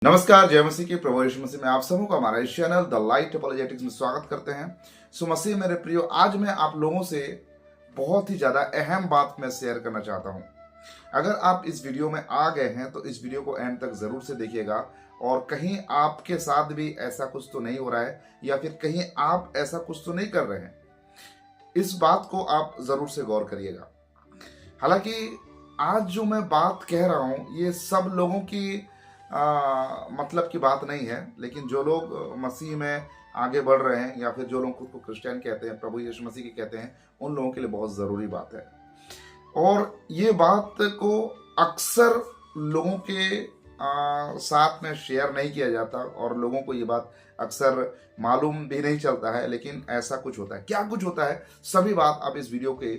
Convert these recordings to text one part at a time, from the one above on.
नमस्कार, जय मसीह की। प्रभु यीशु मसीह में आप सबों का हमारा इस चैनल द लाइट अपॉलोजेटिक्स में स्वागत करते हैं। सो मसीह मेरे प्रियो, आज मैं आप लोगों से बहुत ही ज्यादा अहम बात मैं शेयर करना चाहता हूं। अगर आप इस वीडियो में आ गए हैं तो इस वीडियो को एंड तक जरूर से देखिएगा, और कहीं आपके साथ भी ऐसा कुछ तो नहीं हो रहा है या फिर कहीं आप ऐसा कुछ तो नहीं कर रहे हैं, इस बात को आप जरूर से गौर करिएगा। हालांकि आज जो मैं बात कह रहा हूं ये सब लोगों की मतलब की बात नहीं है, लेकिन जो लोग मसीह में आगे बढ़ रहे हैं या फिर जो लोग खुद को क्रिश्चियन कहते हैं, प्रभु यीशु मसीह के कहते हैं, उन लोगों के लिए बहुत ज़रूरी बात है। और ये बात को अक्सर लोगों के साथ में शेयर नहीं किया जाता और लोगों को ये बात अक्सर मालूम भी नहीं चलता है, लेकिन ऐसा कुछ होता है। क्या कुछ होता है, सभी बात आप इस वीडियो के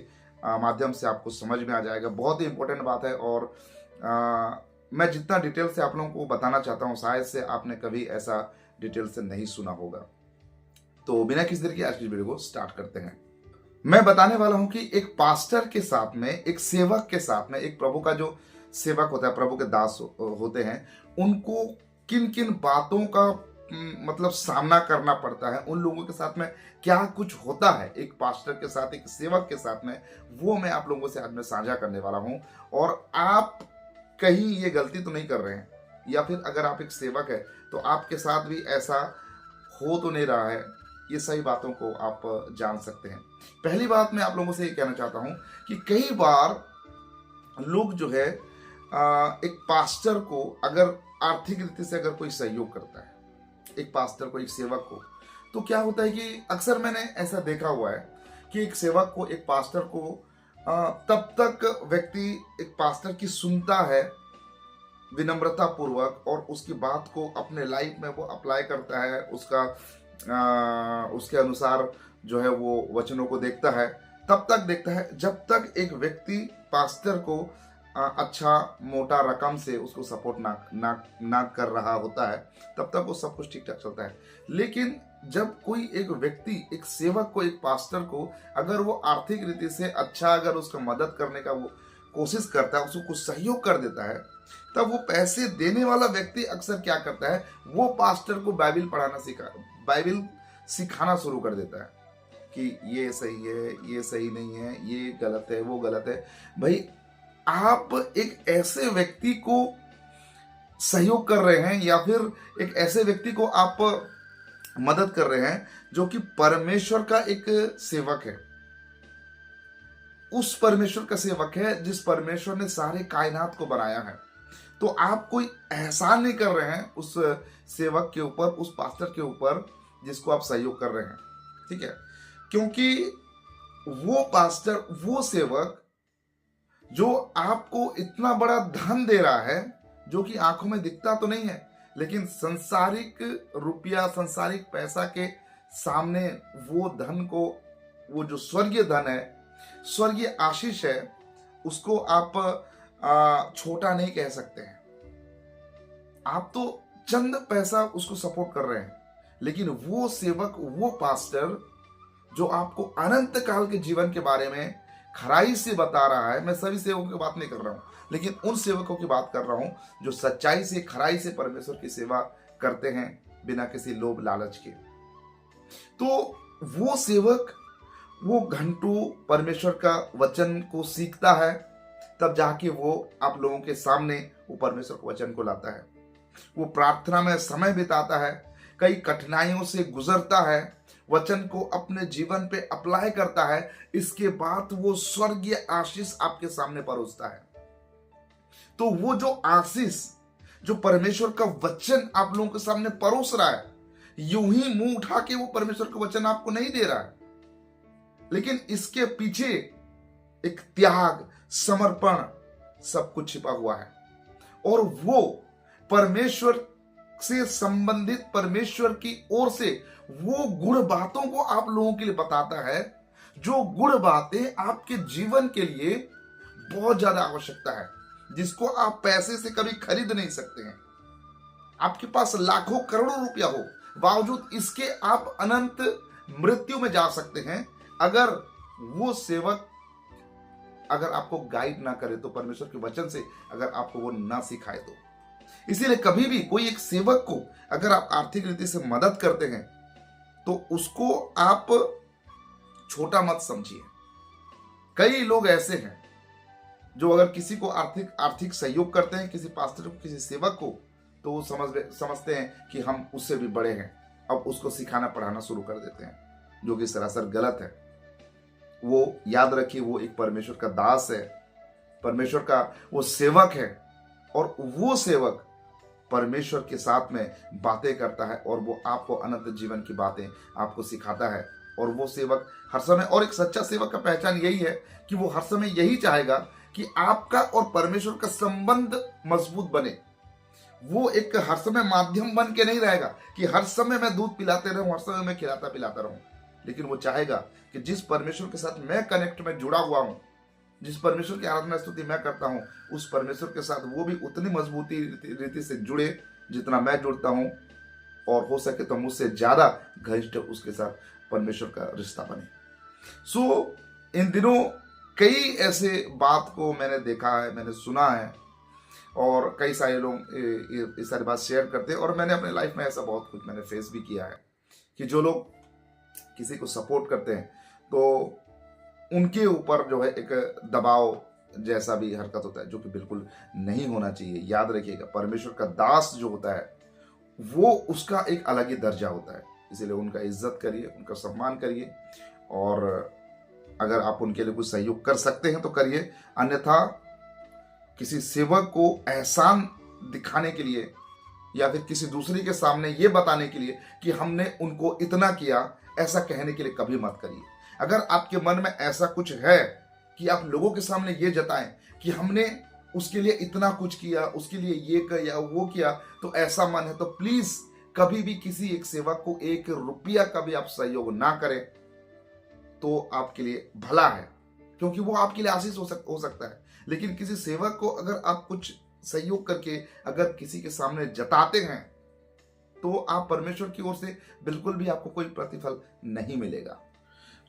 माध्यम से आपको समझ में आ जाएगा। बहुत ही इंपॉर्टेंट बात है और मैं जितना डिटेल से आप लोगों को बताना चाहता हूं, शायद से आपने कभी ऐसा डिटेल से नहीं सुना होगा। तो बिना किसी देर के आज की वीडियो को स्टार्ट करते हैं। मैं बताने वाला हूं कि एक पास्टर के साथ में, एक सेवक के साथ में, एक प्रभु का जो सेवक होता है, प्रभु के दास होते हैं, उनको किन किन बातों का मतलब सामना करना पड़ता है। उन लोगों के साथ में क्या कुछ होता है एक पास्टर के साथ, एक सेवक के साथ में, वो मैं आप लोगों से आज मैं साझा करने वाला हूं। और आप कहीं ये गलती तो नहीं कर रहे हैं, या फिर अगर आप एक सेवक है तो आपके साथ भी ऐसा हो तो नहीं रहा है, ये सही बातों को आप जान सकते हैं। पहली बात मैं आप लोगों से ये कहना चाहता हूं कि कई बार लोग जो है एक पास्टर को अगर आर्थिक रीति से अगर कोई सहयोग करता है, एक पास्टर को, एक सेवक को, तो क्या होता है कि अक्सर मैंने ऐसा देखा हुआ है कि एक सेवक को, एक पास्टर को तब तक व्यक्ति एक पास्टर की सुनता है विनम्रता पूर्वक और उसकी बात को अपने लाइफ में वो अप्लाई करता है, उसके अनुसार जो है वो वचनों को देखता है, तब तक देखता है जब तक एक व्यक्ति पास्टर को अच्छा मोटा रकम से उसको सपोर्ट ना कर रहा होता है, तब तक वो सब कुछ ठीक ठाक चलता है। लेकिन जब कोई एक व्यक्ति, एक सेवक को, एक पास्टर को अगर वो आर्थिक रीति से अच्छा अगर उसका मदद करने का वो कोशिश करता है, उसको कुछ सहयोग कर देता है, तब वो पैसे देने वाला व्यक्ति अक्सर क्या करता है, वो पास्टर को बाइबिल सिखाना शुरू कर देता है कि ये सही है, ये सही नहीं है, ये गलत है, वो गलत है। भाई, आप एक ऐसे व्यक्ति को सहयोग कर रहे हैं या फिर एक ऐसे व्यक्ति को आप मदद कर रहे हैं जो कि परमेश्वर का एक सेवक है, उस परमेश्वर का सेवक है जिस परमेश्वर ने सारे कायनात को बनाया है। तो आप कोई एहसान नहीं कर रहे हैं उस सेवक के ऊपर, उस पास्टर के ऊपर जिसको आप सहयोग कर रहे हैं, ठीक है? क्योंकि वो पास्टर, वो सेवक जो आपको इतना बड़ा धन दे रहा है, जो कि आंखों में दिखता तो नहीं है, लेकिन संसारिक रुपया, संसारिक पैसा के सामने वो धन को, वो जो स्वर्गीय धन है, स्वर्गीय आशीष है, उसको आप छोटा नहीं कह सकते हैं। आप तो चंद पैसा उसको सपोर्ट कर रहे हैं, लेकिन वो सेवक, वो पास्टर जो आपको अनंत काल के जीवन के बारे में खराई से बता रहा है, मैं सभी सेवकों की बात नहीं कर रहा हूं, लेकिन उन सेवकों की बात कर रहा हूं जो सच्चाई से, खराई से परमेश्वर की सेवा करते हैं बिना किसी लोभ लालच के। तो वो सेवक, वो घंटों परमेश्वर का वचन को सीखता है, तब जाके वो आप लोगों के सामने वो परमेश्वर के वचन को लाता है। वो प्रार्थना में समय बिताता है, कई कठिनाइयों से गुजरता है, वचन को अपने जीवन पे अप्लाई करता है, इसके बाद वो स्वर्गीय आशीष आपके सामने परोसता है। तो वो जो आशीष, जो परमेश्वर का वचन आप लोगों के सामने परोस रहा है, यूं ही मुंह उठा के वो परमेश्वर का वचन आपको नहीं दे रहा है, लेकिन इसके पीछे एक त्याग, समर्पण, सब कुछ छिपा हुआ है। और वो परमेश्वर से संबंधित, परमेश्वर की ओर से वो गुण बातों को आप लोगों के लिए बताता है, जो गुण बातें आपके जीवन के लिए बहुत ज्यादा आवश्यकता है, जिसको आप पैसे से कभी खरीद नहीं सकते हैं। आपके पास लाखों करोड़ों रुपया हो, बावजूद इसके आप अनंत मृत्यु में जा सकते हैं अगर वो सेवक अगर आपको गाइड ना करे तो, परमेश्वर के वचन से अगर आपको वो ना सिखाए तो। इसीलिए कभी भी कोई एक सेवक को अगर आप आर्थिक रीति से मदद करते हैं तो उसको आप छोटा मत समझिए। कई लोग ऐसे हैं जो अगर किसी को आर्थिक आर्थिक सहयोग करते हैं, किसी पास्टर को, किसी सेवक को, तो वो समझते हैं कि हम उससे भी बड़े हैं, अब उसको सिखाना पढ़ाना शुरू कर देते हैं, जो कि सरासर गलत है। वो याद रखिए, वो एक परमेश्वर का दास है, परमेश्वर का वो सेवक है, और वो सेवक परमेश्वर के साथ में बातें करता है और वो आपको अनंत जीवन की बातें आपको सिखाता है। और वो सेवक हर समय, और एक सच्चा सेवक का पहचान यही है कि वो हर समय यही चाहेगा कि आपका और परमेश्वर का संबंध मजबूत बने। वो एक हर समय माध्यम बन के नहीं रहेगा कि हर समय मैं दूध पिलाते रहूं, हर समय मैं खिलाता पिलाता रहूं, लेकिन वो चाहेगा कि जिस परमेश्वर के साथ मैं कनेक्ट में जुड़ा हुआ हूं, जिस परमेश्वर की आराधना स्तुति मैं करता हूं, उस परमेश्वर के साथ वो भी उतनी मजबूती रीति से जुड़े जितना मैं जुड़ता हूं, और हो सके तो मुझसे ज्यादा घनिष्ठ उसके साथ परमेश्वर का रिश्ता बने। सो इन दिनों कई ऐसे बात को मैंने देखा है, मैंने सुना है, और कई सारे लोग ये सारी बात शेयर करते हैं, और मैंने अपने लाइफ में ऐसा बहुत कुछ मैंने फेस भी किया है कि जो लोग किसी को सपोर्ट करते हैं तो उनके ऊपर जो है एक दबाव जैसा भी हरकत होता है, जो कि बिल्कुल नहीं होना चाहिए। याद रखिएगा, परमेश्वर का दास जो होता है वो उसका एक अलग ही दर्जा होता है, इसीलिए उनका इज्जत करिए, उनका सम्मान करिए, और अगर आप उनके लिए कुछ सहयोग कर सकते हैं तो करिए, अन्यथा किसी सेवक को एहसान दिखाने के लिए या फिर किसी दूसरे के सामने ये बताने के लिए कि हमने उनको इतना किया, ऐसा कहने के लिए कभी मत करिए। अगर आपके मन में ऐसा कुछ है कि आप लोगों के सामने ये जताएं कि हमने उसके लिए इतना कुछ किया, उसके लिए ये किया वो किया, तो ऐसा मन है तो प्लीज कभी भी किसी एक सेवक को 1 रुपया का भी आप सहयोग ना करें, तो आपके लिए भला है, क्योंकि वो आपके लिए आशीष हो सकता है। लेकिन किसी सेवक को अगर आप कुछ सहयोग करके अगर किसी के सामने जताते हैं तो आप परमेश्वर की ओर से बिल्कुल भी आपको कोई प्रतिफल नहीं मिलेगा।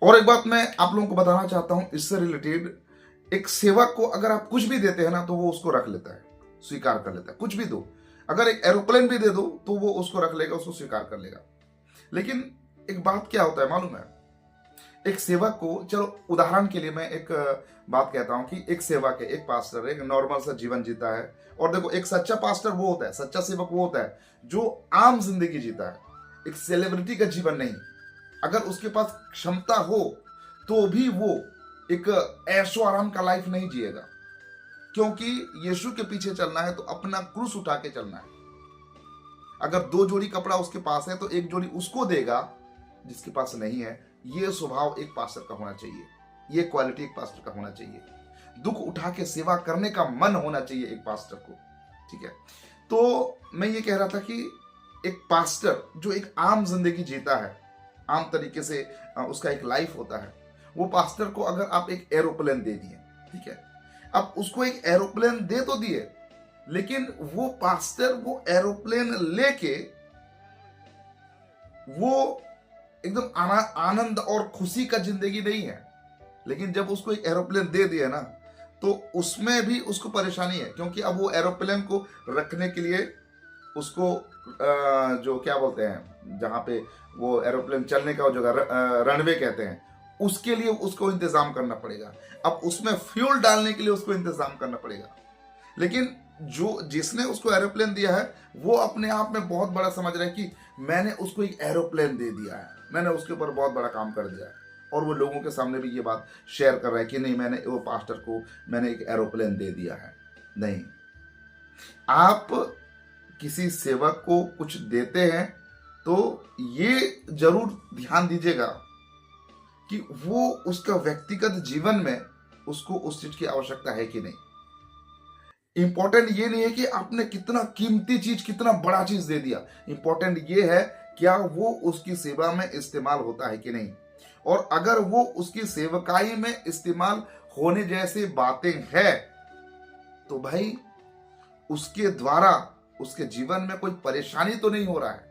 और एक बात मैं आप लोगों को बताना चाहता हूं इससे रिलेटेड, एक सेवक को अगर आप कुछ भी देते हैं ना तो वो उसको रख लेता है, स्वीकार कर लेता है। कुछ भी दो, अगर एक एरोप्लेन भी दे दो तो वो उसको रख लेगा, उसको स्वीकार कर लेगा। लेकिन एक बात क्या होता है मालूम है, एक सेवक को, चलो उदाहरण के लिए मैं एक बात कहता हूं कि एक सेवक है, एक पास्टर है, एक नॉर्मल सा जीवन जीता है, और देखो एक सच्चा पास्टर वो होता है, सच्चा सेवक वो होता है जो आम जिंदगी जीता है, एक सेलिब्रिटी का जीवन नहीं। अगर उसके पास क्षमता हो तो भी वो एक ऐशो आराम का लाइफ नहीं जिएगा, क्योंकि यीशु के पीछे चलना है तो अपना क्रूस उठा के चलना है। अगर 2 जोड़ी कपड़ा उसके पास है तो 1 जोड़ी उसको देगा जिसके पास नहीं है। ये स्वभाव एक पास्टर का होना चाहिए, ये क्वालिटी एक पास्टर का होना चाहिए। दुख उठा के सेवा करने का मन होना चाहिए एक पास्टर को, ठीक है। तो मैं ये कह रहा था कि एक पास्टर जो एक आम जिंदगी जीता है, आम तरीके से उसका एक लाइफ होता है, वो पास्टर को अगर आप एक एरोप्लेन दे दिए, ठीक है, अब उसको एक एरोप्लेन दे तो दिए, लेकिन वो पास्टर वो एरोप्लेन लेके वो एकदम आनंद और खुशी का जिंदगी नहीं है। लेकिन जब उसको एक एरोप्लेन दे दिया ना तो उसमें भी उसको परेशानी है, क्योंकि अब वो एरोप्लेन को रखने के लिए उसको जो क्या बोलते हैं, जहां पे वो एरोप्लेन चलने का जगह रनवे कहते हैं, उसके लिए उसको इंतजाम करना पड़ेगा। अब उसमें फ्यूल डालने के लिए उसको इंतजाम करना पड़ेगा। लेकिन जो जिसने उसको एरोप्लेन दिया है वो अपने आप में बहुत बड़ा समझ रहा है कि मैंने उसको एक एरोप्लेन दे दिया है, मैंने उसके ऊपर बहुत बड़ा काम कर दिया है, और वो लोगों के सामने भी ये बात शेयर कर रहा है कि नहीं, मैंने वो पास्टर को मैंने एक एरोप्लेन दे दिया है। नहीं, आप किसी सेवक को कुछ देते हैं तो ये जरूर ध्यान दीजिएगा कि वो उसका व्यक्तिगत जीवन में उसको उस चीज की आवश्यकता है कि नहीं। इंपॉर्टेंट ये नहीं है कि आपने कितना कीमती चीज, कितना बड़ा चीज दे दिया, इंपॉर्टेंट ये है क्या वो उसकी सेवा में इस्तेमाल होता है कि नहीं। और अगर वो उसकी सेवकाई में इस्तेमाल होने जैसी बातें हैं तो भाई उसके द्वारा उसके जीवन में कोई परेशानी तो नहीं हो रहा है।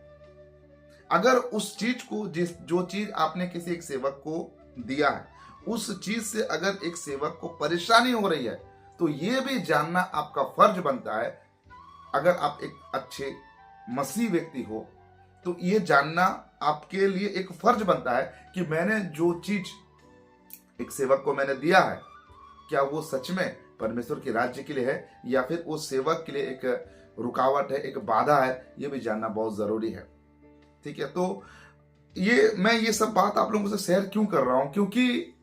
अगर उस चीज को जो चीज आपने किसी एक सेवक को दिया है, उस चीज से अगर एक सेवक को परेशानी हो रही है तो ये भी जानना आपका फर्ज बनता है अगर आप एक अच्छे मसीह व्यक्ति हो तो ये जानना आपके लिए एक फर्ज बनता है कि मैंने जो चीज एक सेवक को मैंने दिया है, क्या वो सच में परमेश्वर के राज्य के लिए है या फिर वो सेवक के लिए एक रुकावट है, एक बाधा है। ये भी जानना बहुत जरूरी है। ठीक है, तो मैं ये सब बात आप लोगों से शेयर क्यों कर रहा हूं, क्योंकि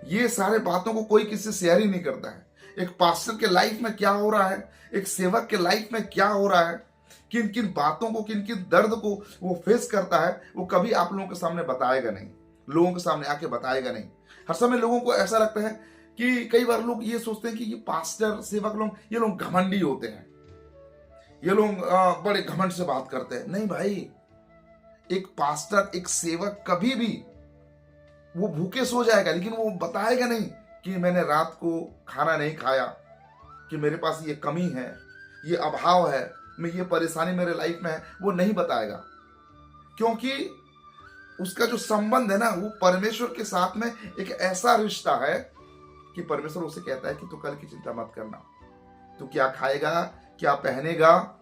ये सारे बातों को कोई किसी से शेयर ही नहीं करता है। एक पास्टर के लाइफ में क्या हो रहा है, एक सेवक के लाइफ में क्या हो रहा है, किन किन बातों को, किन किन दर्द को वो फेस करता है, वो कभी आप लोगों के सामने बताएगा नहीं, लोगों के सामने आके बताएगा नहीं। हर समय लोगों को ऐसा लगता है कि कई बार लोग ये सोचते हैं कि ये पास्टर सेवक लोग, ये लोग घमंडी होते हैं, ये लोग बड़े घमंड से बात करते हैं। नहीं भाई, एक पास्टर, एक सेवक कभी भी वो भूखे सो जाएगा लेकिन वो बताएगा नहीं कि मैंने रात को खाना नहीं खाया, कि मेरे पास ये कमी है, ये अभाव है, मैं ये परेशानी मेरे लाइफ में है, वो नहीं बताएगा। क्योंकि उसका जो संबंध है ना, वो परमेश्वर के साथ में एक ऐसा रिश्ता है कि परमेश्वर उसे कहता है कि तू कल की चिंता मत करना, तू क्या खाएगा, क्या पहनेगा,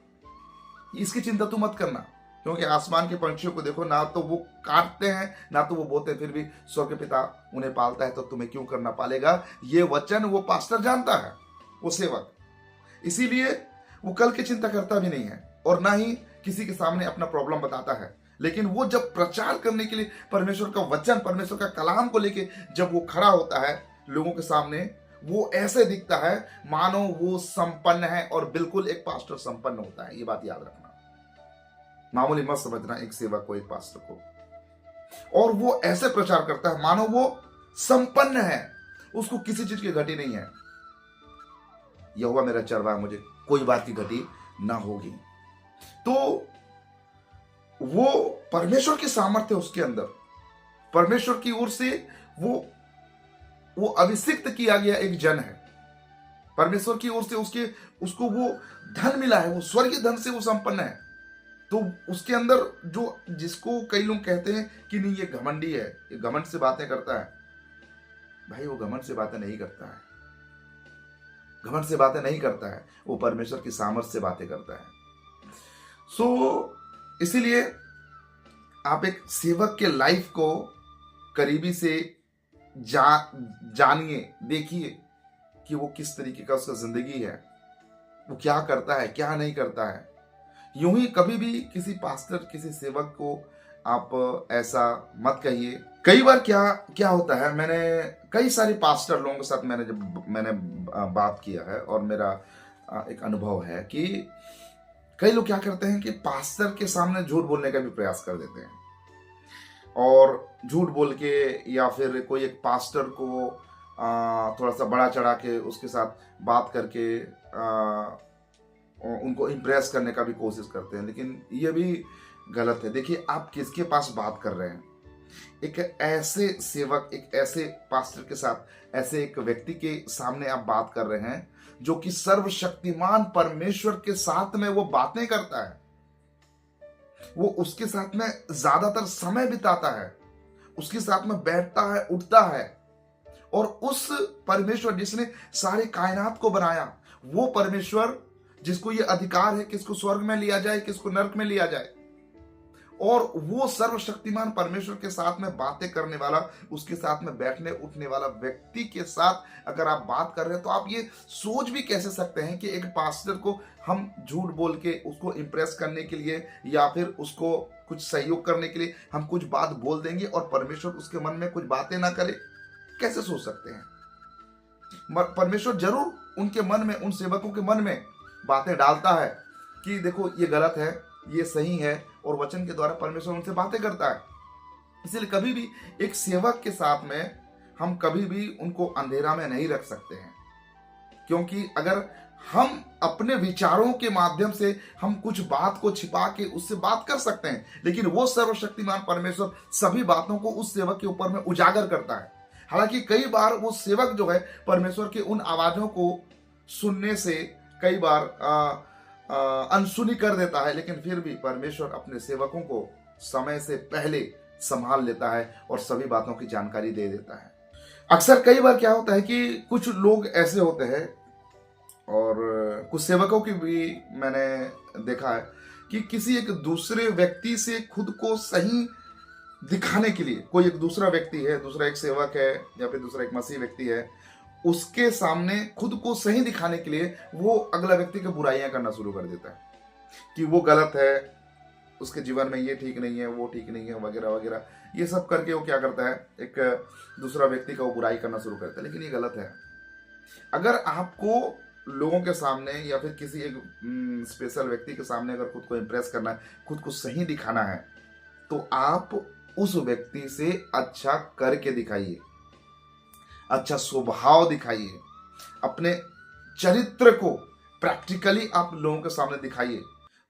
इसकी चिंता तू मत करना। क्योंकि आसमान के पंछियों को देखो, ना तो वो काटते हैं ना तो वो बोते हैं, फिर भी स्वर्ग के पिता उन्हें पालता है, तो तुम्हें क्यों करना पालेगा। ये वचन वो पास्टर जानता है, वो सेवक, इसीलिए वो कल की चिंता करता भी नहीं है और ना ही किसी के सामने अपना प्रॉब्लम बताता है। लेकिन वो जब प्रचार करने के लिए परमेश्वर का वचन, परमेश्वर का कलाम को लेके जब वो खड़ा होता है लोगों के सामने, वो ऐसे दिखता है मानो वो संपन्न है, और बिल्कुल एक पास्टर संपन्न होता है। ये बात याद रखना, मामूली मत समझना एक सेवक को, एक पास्टर को। और वो ऐसे प्रचार करता है मानो वो संपन्न है, उसको किसी चीज की घटी नहीं है। यहोवा मेरा चरवाहा, मुझे कोई बात की घटी ना होगी। तो वो परमेश्वर की सामर्थ्य उसके अंदर, परमेश्वर की ओर से वो अभिषिक्त किया गया एक जन है। परमेश्वर की ओर से उसको वो धन मिला है, वो स्वर्गीय धन से वो संपन्न है। तो उसके अंदर जो, जिसको कई लोग कहते हैं कि नहीं ये घमंडी है, ये घमंड से बातें करता है, भाई वो घमंड से बातें नहीं करता है, घमंड से बातें नहीं करता है, वो परमेश्वर की सामर्थ से बातें करता है। इसीलिए आप एक सेवक के लाइफ को करीबी से जानिए, देखिए कि वो किस तरीके का उसका जिंदगी है, वो क्या करता है, क्या नहीं करता है। यूं ही कभी भी किसी पास्टर, किसी सेवक को आप ऐसा मत कहिए। कई बार क्या होता है, मैंने कई सारे पास्टर लोगों के साथ मैंने बात किया है और मेरा एक अनुभव है कि कई लोग क्या करते हैं कि पास्टर के सामने झूठ बोलने का भी प्रयास कर देते हैं, और झूठ बोल के या फिर कोई एक पास्टर को थोड़ा सा बड़ा चढ़ा के उसके साथ बात करके उनको इम्प्रेस करने का भी कोशिश करते हैं। लेकिन ये भी गलत है। देखिए आप किसके पास बात कर रहे हैं। एक ऐसे सेवक, एक ऐसे पास्टर के साथ, ऐसे एक व्यक्ति के सामने आप बात कर रहे हैं जो कि सर्वशक्तिमान परमेश्वर के साथ में वो बातें करता है, वो उसके साथ में ज्यादातर समय बिताता है, उसके साथ में बैठता है, उठता है। और उस परमेश्वर जिसने सारे कायनात को बनाया, वो परमेश्वर जिसको ये अधिकार है किसको स्वर्ग में लिया जाए, किसको नरक में लिया जाए, और वो सर्वशक्तिमान परमेश्वर के साथ में बातें करने वाला, उसके साथ में बैठने उठने वाला व्यक्ति के साथ अगर आप बात कर रहे हैं, तो आप ये सोच भी कैसे सकते हैं कि एक पास्टर को हम झूठ बोल के उसको इम्प्रेस करने के लिए या फिर उसको कुछ सहयोग करने के लिए हम कुछ बात बोल देंगे और परमेश्वर उसके मन में कुछ बातें ना करे। कैसे सोच सकते हैं। परमेश्वर जरूर उनके मन में, उन सेवकों के मन में बातें डालता है कि देखो ये गलत है, ये सही है, और वचन के द्वारा परमेश्वर उनसे बातें करता है। इसलिए कभी भी एक सेवक के साथ में हम कभी भी उनको अंधेरा में नहीं रख सकते हैं, क्योंकि अगर हम अपने विचारों के माध्यम से हम कुछ बात को छिपा के उससे बात कर सकते हैं, लेकिन वो सर्वशक्तिमान परमेश्वर सभी बातों को उस सेवक के ऊपर में उजागर करता है। हालांकि कई बार वो सेवक जो है परमेश्वर की उन आवाजों को सुनने से कई बार अनसुनी कर देता है, लेकिन फिर भी परमेश्वर अपने सेवकों को समय से पहले संभाल लेता है और सभी बातों की जानकारी दे देता है। अक्सर कई बार क्या होता है कि कुछ लोग ऐसे होते हैं और कुछ सेवकों की भी मैंने देखा है कि किसी एक दूसरे व्यक्ति से खुद को सही दिखाने के लिए, कोई एक दूसरा व्यक्ति है, दूसरा एक सेवक है या फिर दूसरा एक मसीह व्यक्ति है, उसके सामने खुद को सही दिखाने के लिए वो अगला व्यक्ति की बुराइयां करना शुरू कर देता है कि वो गलत है, उसके जीवन में ये ठीक नहीं है, वो ठीक नहीं है, वगैरह वगैरह। ये सब करके वो क्या करता है, एक दूसरा व्यक्ति का वो बुराई करना शुरू करता है। लेकिन ये गलत है। अगर आपको लोगों के सामने या फिर किसी एक स्पेशल व्यक्ति के सामने अगर खुद को इम्प्रेस करना है, खुद को सही दिखाना है, तो आप उस व्यक्ति से अच्छा करके दिखाइए, अच्छा स्वभाव दिखाइए, अपने चरित्र को प्रैक्टिकली आप लोगों के सामने दिखाइए।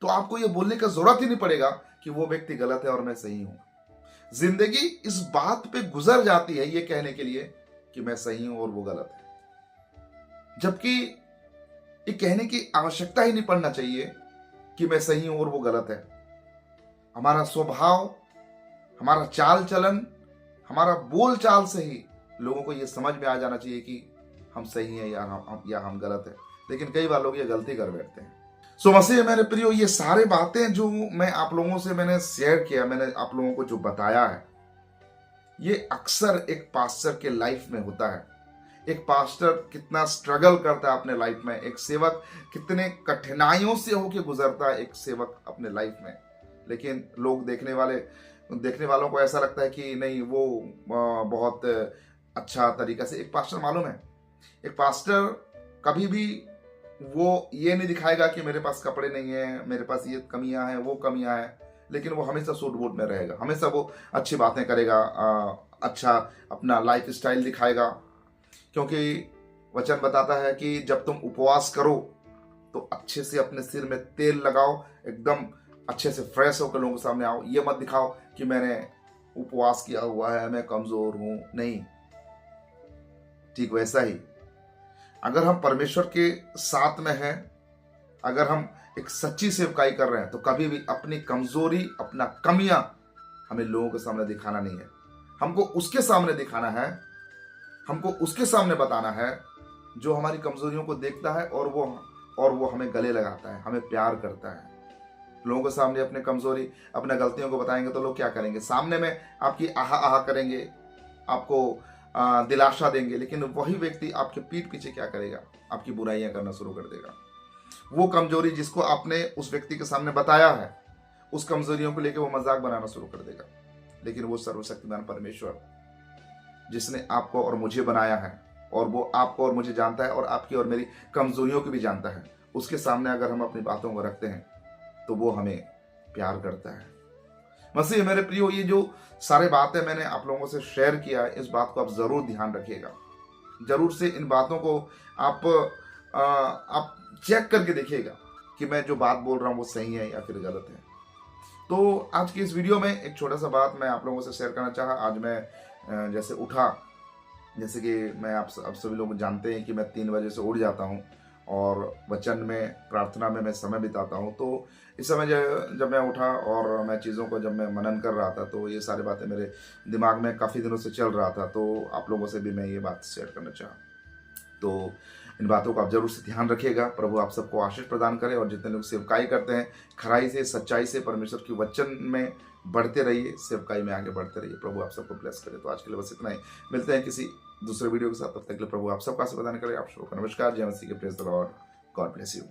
तो आपको यह बोलने का जरूरत ही नहीं पड़ेगा कि वो व्यक्ति गलत है और मैं सही हूं। जिंदगी इस बात पे गुजर जाती है ये कहने के लिए कि मैं सही हूं और वो गलत है, जबकि ये कहने की आवश्यकता ही नहीं पड़ना चाहिए कि मैं सही हूं और वो गलत है। हमारा स्वभाव, हमारा चाल चलन, हमारा बोल चाल से ही लोगों को ये समझ में आ जाना चाहिए कि हम सही हैं या हम गलत हैं। लेकिन कई बार लोग ये गलती कर बैठते हैं। सो मसीह मेरे प्रियो, ये सारे बातें जो मैं आप लोगों से मैंने शेयर किया, मैंने आप लोगों को जो बताया है, ये अक्सर एक पास्टर के लाइफ में होता है। एक पास्टर कितना स्ट्रगल करता है अपने लाइफ में, एक सेवक कितने कठिनाइयों से होके गुजरता है एक सेवक अपने लाइफ में। लेकिन लोग देखने वालों को ऐसा लगता है कि नहीं, वो बहुत अच्छा तरीका से, एक पास्टर मालूम है, एक पास्टर कभी भी वो ये नहीं दिखाएगा कि मेरे पास कपड़े नहीं है, मेरे पास ये कमियां हैं, वो कमियां हैं, लेकिन वो हमेशा सूट बूट में रहेगा, हमेशा वो अच्छी बातें करेगा, अच्छा अपना लाइफ स्टाइल दिखाएगा। क्योंकि वचन बताता है कि जब तुम उपवास करो तो अच्छे से अपने सिर में तेल लगाओ, एकदम अच्छे से फ्रेश होकर लोगों के सामने आओ। ये मत दिखाओ कि मैंने उपवास किया हुआ है, मैं कमजोर हूं, नहीं। ठीक वैसा ही अगर हम परमेश्वर के साथ में हैं, अगर हम एक सच्ची सेवकाई कर रहे हैं, तो कभी भी अपनी कमजोरी, अपना कमियां हमें लोगों के सामने दिखाना नहीं है। हमको उसके सामने दिखाना है, हमको उसके सामने बताना है जो हमारी कमजोरियों को देखता है और वो हमें गले लगाता है, हमें प्यार करता है। लोगों के सामने अपने कमजोरी, अपने गलतियों को बताएंगे तो लोग क्या करेंगे, सामने में आपकी आहा आहा करेंगे, आपको दिलासा देंगे, लेकिन वही व्यक्ति आपके पीठ पीछे क्या करेगा, आपकी बुराइयां करना शुरू कर देगा। वो कमजोरी जिसको आपने उस व्यक्ति के सामने बताया है, उस कमजोरियों को लेकर वो मजाक बनाना शुरू कर देगा। लेकिन वो सर्वशक्तिमान परमेश्वर जिसने आपको और मुझे बनाया है, और वो आपको और मुझे जानता है और आपकी और मेरी कमजोरियों को भी जानता है, उसके सामने अगर हम अपनी बातों को रखते हैं तो वो हमें प्यार करता है। मसीह मेरे प्रियो, ये जो सारे बातें मैंने आप लोगों से शेयर किया, इस बात को आप जरूर ध्यान रखिएगा। जरूर से इन बातों को आप चेक करके देखिएगा कि मैं जो बात बोल रहा हूँ वो सही है या फिर गलत है। तो आज की इस वीडियो में एक छोटा सा बात मैं आप लोगों से शेयर करना चाहा। आज मैं जैसे उठा, जैसे कि मैं आप सभी लोग जानते हैं कि मैं 3 बजे से उठ जाता हूँ और वचन में, प्रार्थना में मैं समय बिताता हूँ। तो इस समय जब मैं उठा और मैं चीज़ों को जब मैं मनन कर रहा था, तो ये सारी बातें मेरे दिमाग में काफ़ी दिनों से चल रहा था। तो आप लोगों से भी मैं ये बात शेयर करना चाहा। तो इन बातों को आप जरूर से ध्यान रखिएगा। प्रभु आप सबको आशीष प्रदान करे, और जितने लोग सेवकाई करते हैं खराई से, सच्चाई से, परमेश्वर की वचन में बढ़ते रहिए, सेवकाई में आगे बढ़ते रहिए। प्रभु आप सबको ब्लेस करे। तो आज के लिए बस इतना ही, मिलते हैं किसी दूसरे वीडियो के साथ। तब तक के लिए प्रभु आप सबका आशीष प्रदान करे। आप सबको नमस्कार, जय मसीह के, praise the Lord, God bless you.